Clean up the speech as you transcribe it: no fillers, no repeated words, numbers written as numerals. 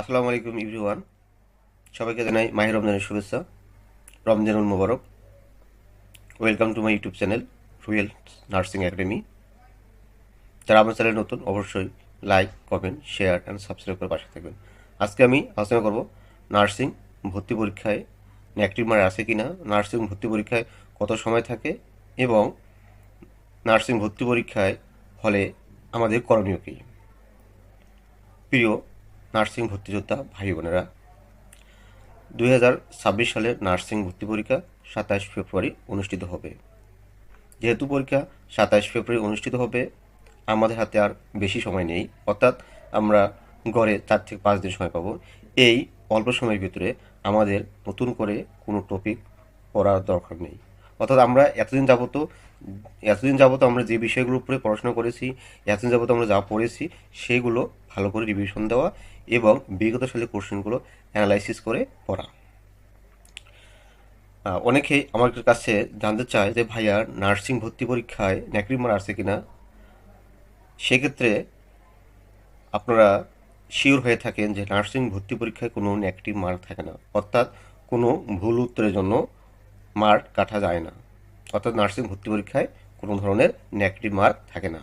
আসসালামু আলাইকুম এভরিওয়ান। সবাইকে জানাই মাহে রমজানের শুভেচ্ছা। রমজানুল মোবারক। Welcome to my YouTube channel Ruel nursing academy. যারা আমার চ্যানেল নতুন অবশ্যই like, comment, share and subscribe করে পাশে থাকবেন। আজকে আমি আলোচনা করব নার্সিং ভর্তি পরীক্ষায় নেগেটিভ মার্ক আছে কি না, নার্সিং ভর্তি পরীক্ষায় কত সময় থাকে এবং নার্সিং ভর্তি পরীক্ষায় হলে আমাদের করণীয় কী। প্রিয় নার্সিং ভর্তি যোদ্ধা ভাই বোনেরা, 2026 সালের নার্সিং ভর্তি পরীক্ষা 27 ফেব্রুয়ারি অনুষ্ঠিত হবে। যেহেতু পরীক্ষা 27 ফেব্রুয়ারি অনুষ্ঠিত হবে, আমাদের হাতে আর বেশি সময় নেই, অর্থাৎ আমরা গড়ে 4 থেকে 5 দিন সময় পাবো। এই অল্প সময়ের ভিতরে আমাদের নতুন করে কোনো টপিক পড়ার দরকার নেই। অর্থাৎ আমরা এতদিন যাবত আমরা যে বিষয়গুলোর উপরে পড়াশোনা করেছি, এতদিন যাবত আমরা যা পড়েছি সেগুলো ভালো করে রিভিশন দেওয়া এবং বিগত সালের কোশ্চেনগুলো অ্যানালাইসিস করে পড়া। অনেকেই আমার কাছে জানতে চায় যে ভাইয়া নার্সিং ভর্তি পরীক্ষায় নেগেটিভ মার্ক আছে কিনা। সেক্ষেত্রে আপনারা শিওর হয়ে থাকেন যে নার্সিং ভর্তি পরীক্ষায় কোনো নেগেটিভ মার্ক থাকে না, অর্থাৎ কোনো ভুল উত্তরের জন্য মার্ক কাটা যায় না। অর্থাৎ নার্সিং ভর্তি পরীক্ষায় কোনো ধরনের নেগেটিভ মার্ক থাকে না।